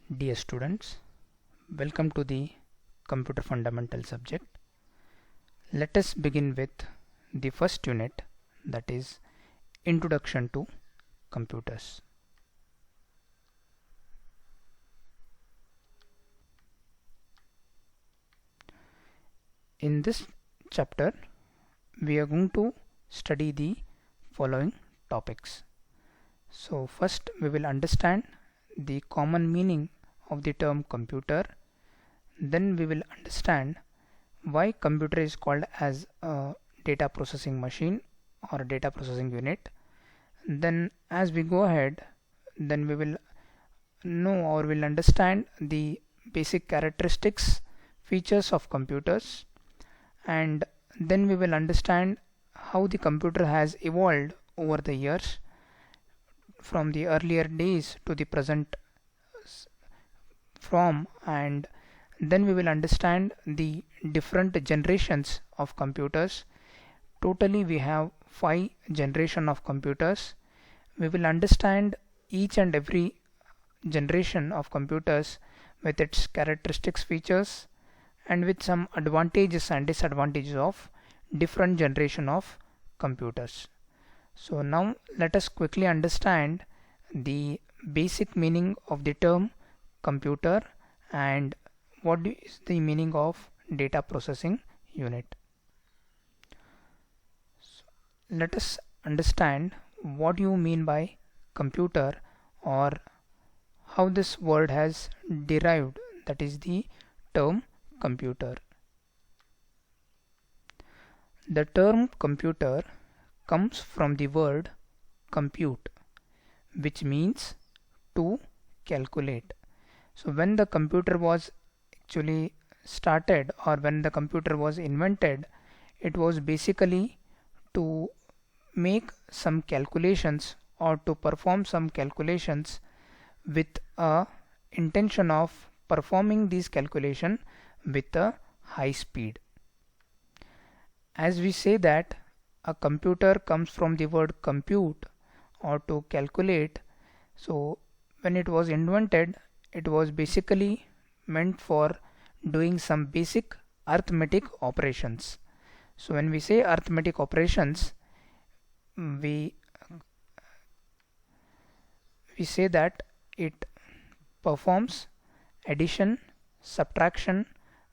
Dear students, welcome to the Computer Fundamental subject. Let us begin with the first unit, that is Introduction to Computers. In this chapter, we are going to study the following topics. So first we will understand the common meaning of the term computer. Then we will understand why computer is called as a data processing machine or a data processing unit. Then as we go ahead, then we will know or will understand the basic characteristics, features of computers, and then we will understand how the computer has evolved over the years from the earlier days to the present from, and then we will understand the different generations of computers. Totally we have 5 generation of computers. We will understand each and every generation of computers with its characteristics, features, and with some advantages and disadvantages of different generation of computers. So now let us quickly understand the basic meaning of the term computer and what is the meaning of data processing unit. So let us understand what you mean by computer or how this word has derived, that is the term computer. The term computer comes from the word compute, which means to calculate. So when the computer was actually started or when the computer was invented, it was basically to make some calculations or to perform some calculations with a intention of performing these calculation with a high speed. As we say that a computer comes from the word compute or to calculate, so when it was invented, it was basically meant for doing some basic arithmetic operations. So when we say arithmetic operations, we say that it performs addition, subtraction,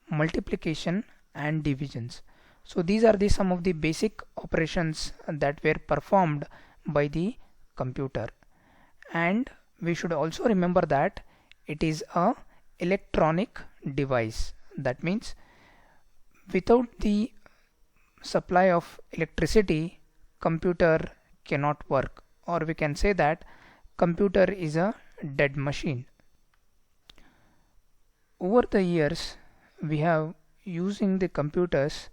multiplication and divisions. So these are some of the basic operations that were performed by the computer. And we should also remember that it is a electronic device. That means without the supply of electricity, computer cannot work, or we can say that computer is a dead machine. Over the years, we have using the computers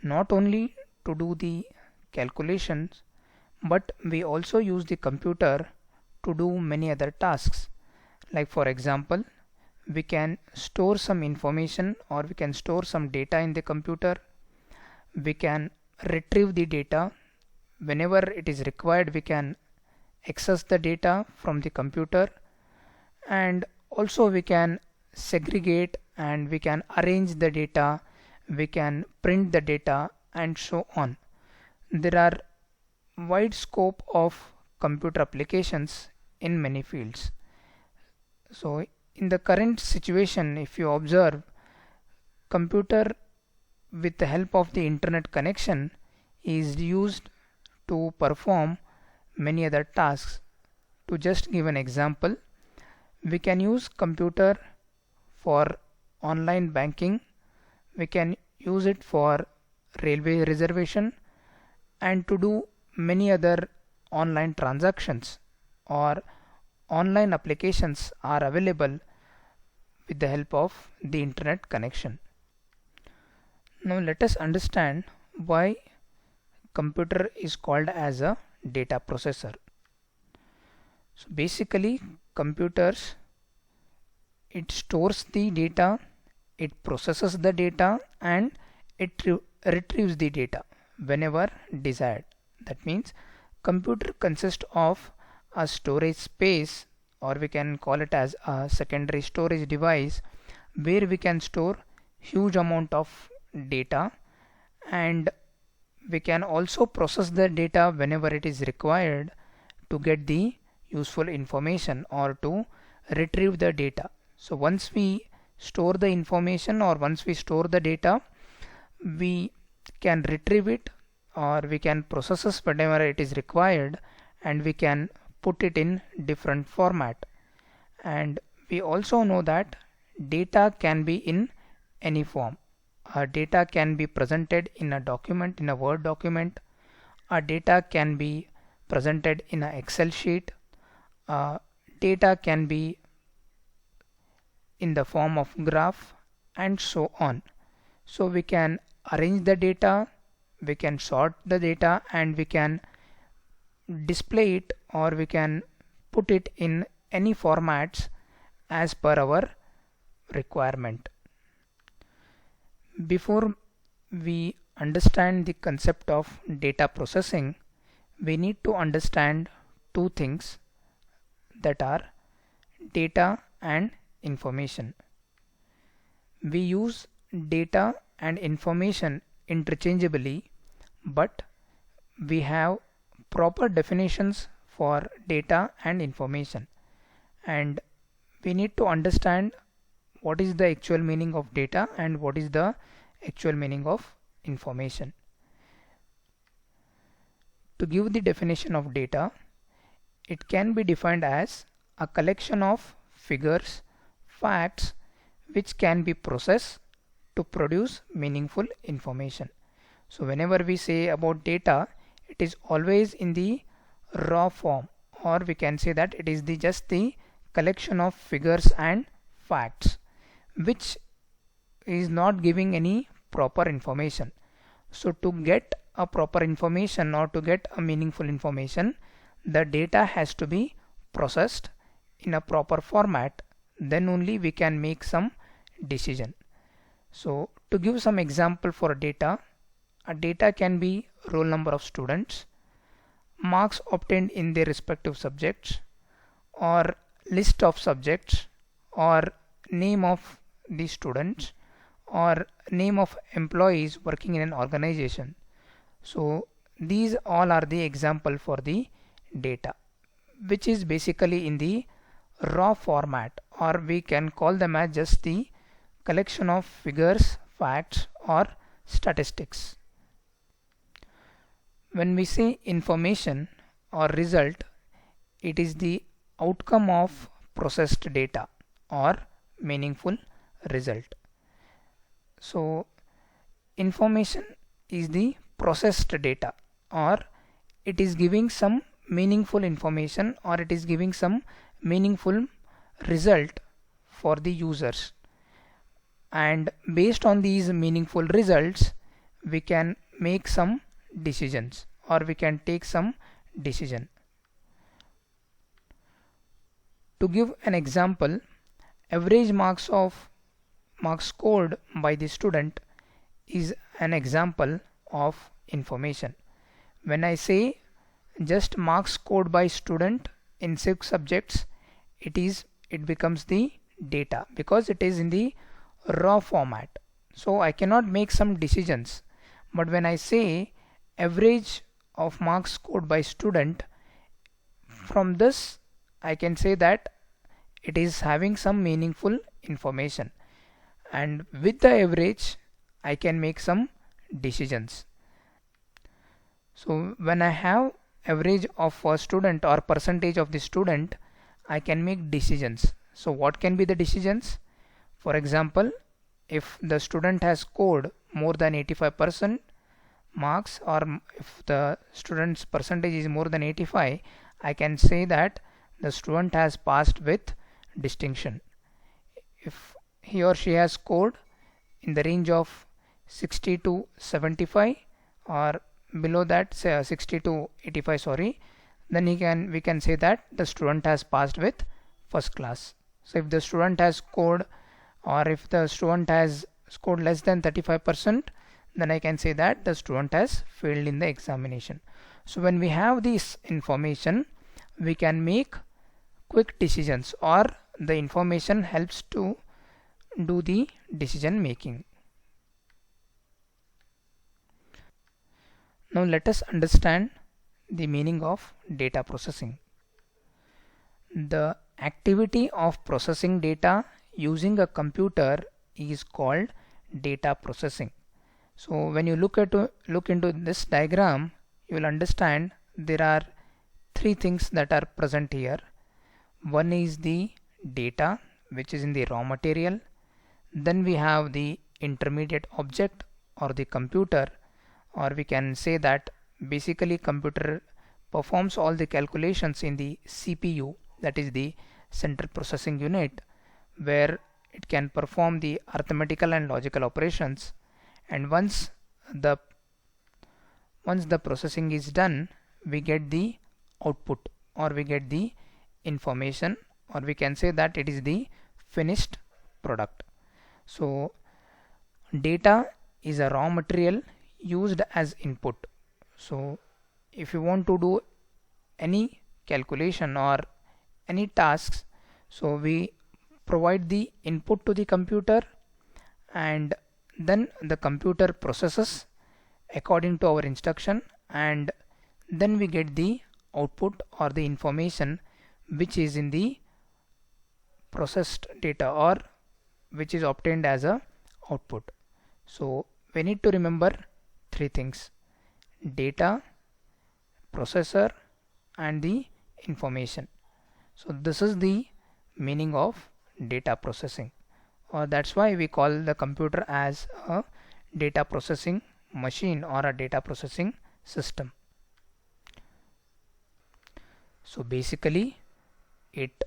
not only to do the calculations, but we also use the computer to do many other tasks. Like for example, we can store some information or we can store some data in the computer. We can retrieve the data. Whenever it is required, we can access the data from the computer, and also we can segregate and we can arrange the data, we can print the data and so on. There are wide scope of computer applications in many fields. So in the current situation, if you observe, computer with the help of the internet connection is used to perform many other tasks. To just give an example, we can use computer for online banking, we can use it for railway reservation and to do many other online transactions, or online applications are available with the help of the internet connection. Now let us understand why computer is called as a data processor. So basically computers, it stores the data, it processes the data and it retrieves the data whenever desired. That means computer consists of a storage space or we can call it as a secondary storage device, where we can store huge amount of data, and we can also process the data whenever it is required to get the useful information or to retrieve the data. So once we store the information or once we store the data, we can retrieve it or we can process it whenever it is required, and we can put it in different format. And we also know that data can be in any form. Our data can be presented in a document, in a Word document. Our data can be presented in an Excel sheet. Data can be in the form of graph, and so on. So we can arrange the data, we can sort the data, and we can display it or we can put it in any formats as per our requirement. Before we understand the concept of data processing, we need to understand two things, that are data and information. We use data and information interchangeably, but we have proper definitions for data and information, and we need to understand what is the actual meaning of data and what is the actual meaning of information. To give the definition of data, it can be defined as a collection of figures, facts, which can be processed to produce meaningful information. So whenever we say about data, it is always in the raw form, or we can say that it is just the collection of figures and facts, which is not giving any proper information. So to get a proper information or to get a meaningful information, the data has to be processed in a proper format, then only we can make some decision. So to give some example for data, a data can be roll number of students, marks obtained in their respective subjects, or list of subjects, or name of the students, or name of employees working in an organization. So these all are the example for the data, which is basically in the raw format, or we can call them as just the collection of figures, facts, or statistics. When we say information or result, it is the outcome of processed data or meaningful result. So information is the processed data, or it is giving some meaningful information, or it is giving some meaningful result for the users, and based on these meaningful results we can make some decisions or we can take some decision. To give an example, average marks scored by the student is an example of information. When I say just marks scored by student in 6 subjects, it becomes the data because it is in the raw format. So I cannot make some decisions. But when I say average of marks scored by student, from this I can say that it is having some meaningful information, and with the average I can make some decisions. So when I have average of a student or percentage of the student, I can make decisions. So what can be the decisions? For example, if the student has scored more than 85% marks, or if the student's percentage is more than 85, I can say that the student has passed with distinction. If he or she has scored in the range of 60 to 75 or below that, say 60 to 85, then we can say that the student has passed with first class. So if the student has scored, or if the student has scored less than 35%, then I can say that the student has failed in the examination. So when we have this information, we can make quick decisions, or the information helps to do the decision making. Now let us understand the meaning of data processing. The activity of processing data using a computer is called data processing. So when you look into this diagram, you will understand there are three things that are present here. One is the data, which is in the raw material. Then we have the intermediate object, or the computer, or we can say that basically computer performs all the calculations in the CPU, that is the central processing unit, where it can perform the arithmetical and logical operations. And once the processing is done, we get the output, or we get the information, or we can say that it is the finished product. So data is a raw material used as input. So if you want to do any calculation or any tasks, so we provide the input to the computer, and then the computer processes according to our instruction, and then we get the output or the information which is in the processed data, or which is obtained as a output. So we need to remember three things: data, processor, and the information. So this is the meaning of data processing, or that's why we call the computer as a data processing machine or a data processing system. So basically it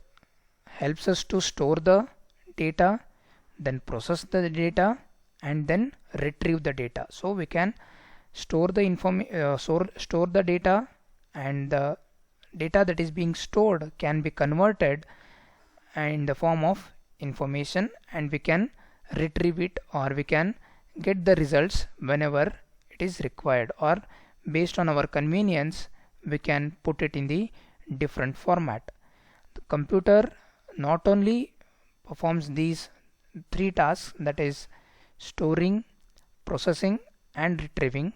helps us to store the data, then process the data, and then retrieve the data. So we can store the data, and the data that is being stored can be converted in the form of information, and we can retrieve it, or we can get the results whenever it is required, or based on our convenience we can put it in the different format. The computer not only performs these three tasks, that is storing, processing, and retrieving.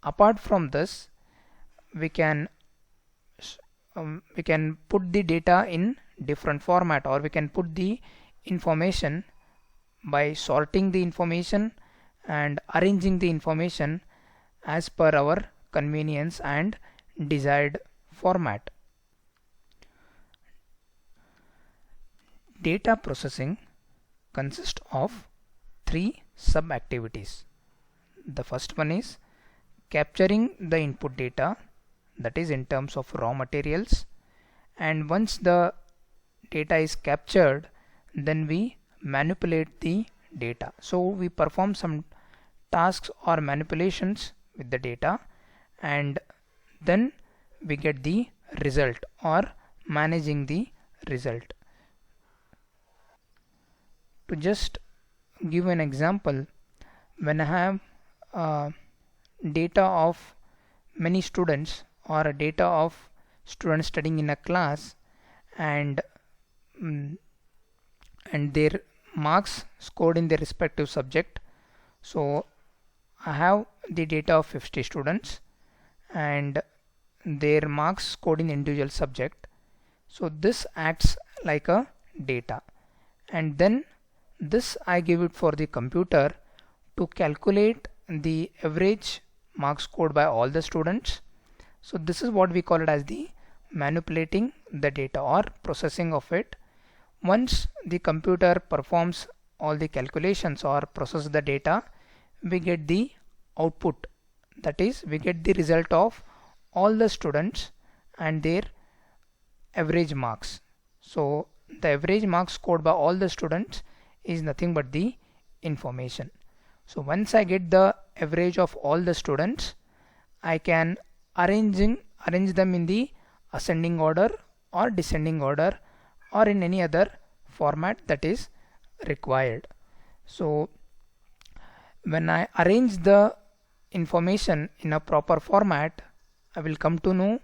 Apart from this, we can put the data in different format, or we can put the information by sorting the information and arranging the information as per our convenience and desired format. Data processing consists of three sub activities. The first one is capturing the input data, that is in terms of raw materials, and once the data is captured, then we manipulate the data. So we perform some tasks or manipulations with the data, and then we get the result, or managing the result. To just give an example, when I have data of many students, or a data of students studying in a class, and their marks scored in their respective subject. So I have the data of 50 students and their marks scored in individual subject. So this acts like a data, and then this I give it for the computer to calculate the average marks scored by all the students. So this is what we call it as the manipulating the data, or processing of it. Once the computer performs all the calculations or process the data, we get the output, that is we get the result of all the students and their average marks. So the average marks scored by all the students is nothing but the information. So once I get the average of all the students, I can arrange them in the ascending order or descending order, or in any other format that is required. So when I arrange the information in a proper format, I will come to know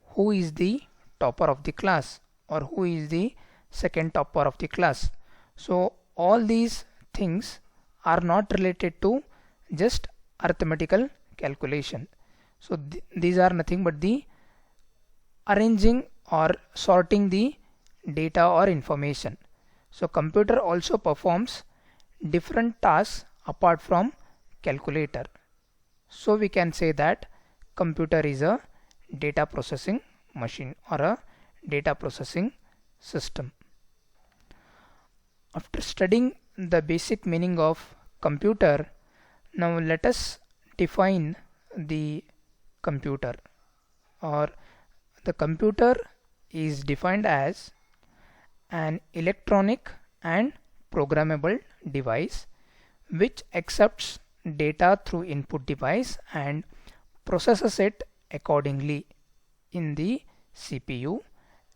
who is the topper of the class, or who is the second topper of the class. So all these things are not related to just arithmetical calculation. So these are nothing but the arranging or sorting the data or information. So computer also performs different tasks apart from calculator. So we can say that computer is a data processing machine or a data processing system. After studying the basic meaning of computer, now let us define the computer. Or the computer is defined as an electronic and programmable device which accepts data through input device and processes it accordingly in the CPU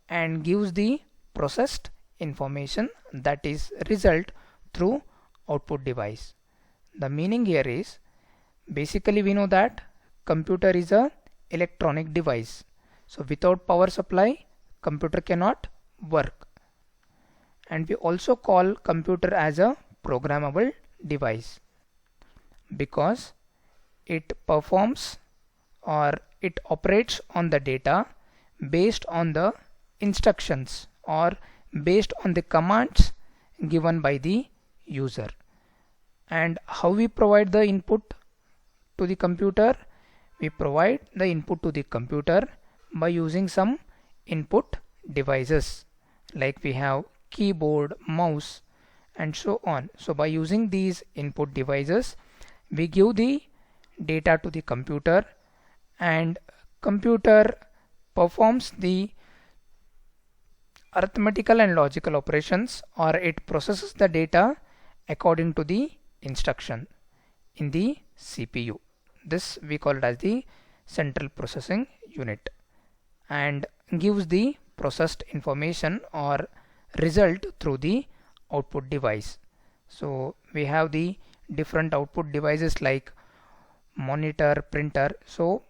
and gives the processed information, that is result, through output device. The meaning here is, basically we know that computer is a electronic device. So without power supply, computer cannot work. And we also call computer as a programmable device because it performs or it operates on the data based on the instructions or based on the commands given by the user. And how we provide the input to the computer? We provide the input to the computer by using some input devices, like we have keyboard, mouse, and so on. So by using these input devices, we give the data to the computer, and computer performs the arithmetical and logical operations, or it processes the data according to the instruction in the CPU. This we call it as the central processing unit, and gives the processed information or result through the output device. So we have the different output devices like monitor, printer. So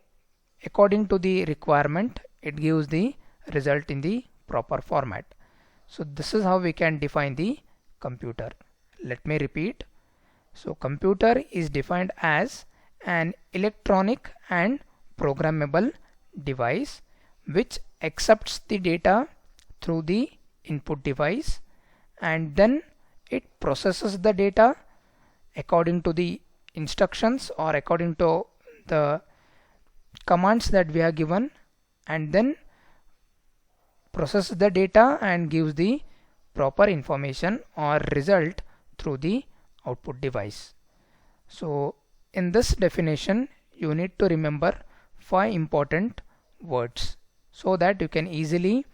according to the requirement, it gives the result in the proper format. So this is how we can define the computer. Let me repeat. So computer is defined as an electronic and programmable device which accepts the data through the input device, and then it processes the data according to the instructions or according to the commands that we are given, and then processes the data and gives the proper information or result through the output device. So in this definition, you need to remember 5 important words so that you can easily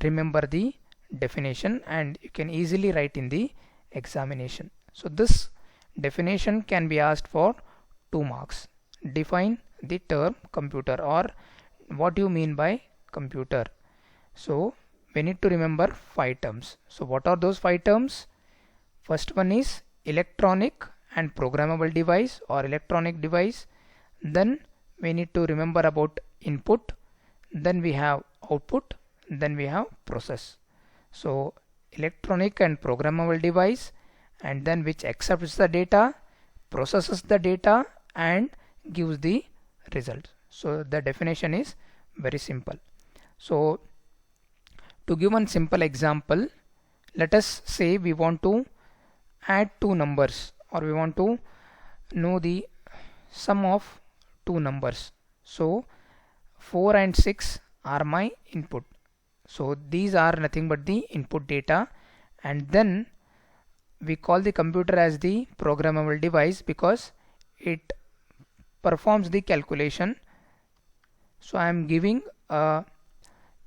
remember the definition and you can easily write in the examination. So this definition can be asked for 2 marks. Define the term computer, or what do you mean by computer. So we need to remember 5 terms. So what are those 5 terms? First one is electronic and programmable device or electronic device. Then we need to remember about input. Then we have output. Then we have process. So electronic and programmable device, and then which accepts the data, processes the data, and gives the result. So the definition is very simple. So to give one simple example, let us say we want to add 2 numbers, or we want to know the sum of 2 numbers. So 4 and 6 are my input. So these are nothing but the input data, and then we call the computer as the programmable device because it performs the calculation. So I am giving a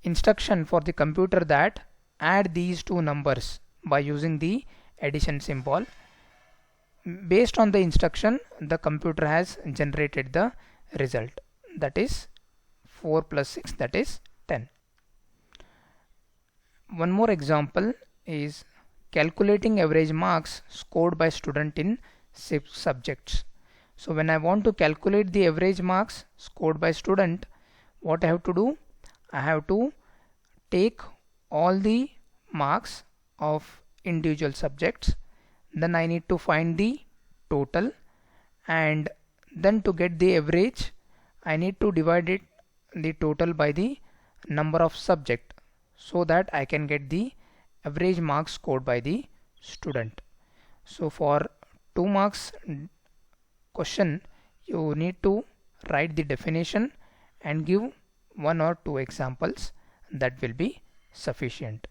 instruction for the computer that add these 2 numbers by using the addition symbol. Based on the instruction, the computer has generated the result, that is 4 plus 6, that is 10. One more example is calculating average marks scored by student in 6 subjects. So when I want to calculate the average marks scored by student, what I have to do? I have to take all the marks of individual subjects, then I need to find the total, and then to get the average I need to divide it the total by the number of subject, so that I can get the average marks scored by the student. So for 2 marks question, you need to write the definition and give 1 or 2 examples. That will be sufficient.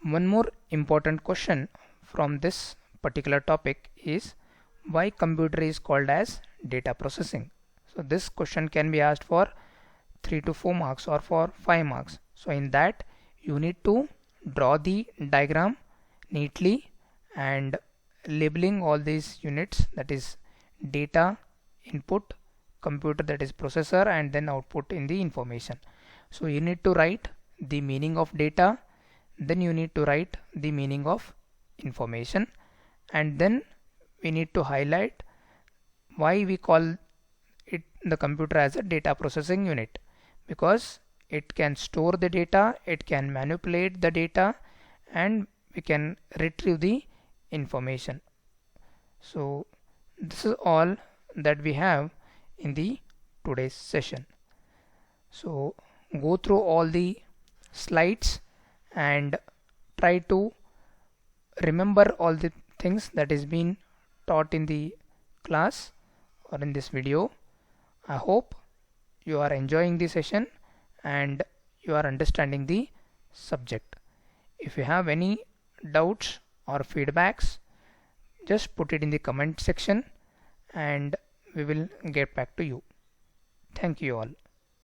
One more important question from this particular topic is why computer is called as data processing. So this question can be asked for 3 to 4 marks or for 5 marks. So in that you need to draw the diagram neatly and labeling all these units, that is data, input, computer, that is processor, and then output in the information. So you need to write the meaning of data, then you need to write the meaning of information, and then we need to highlight why we call it the computer as a data processing unit, because it can store the data, it can manipulate the data, and we can retrieve the information. So this is all that we have in the today's session. So go through all the slides and try to remember all the things that is being taught in the class or in this video. I hope you are enjoying the session and you are understanding the subject. If you have any doubts or feedbacks, just put it in the comment section and we will get back to you. Thank you all.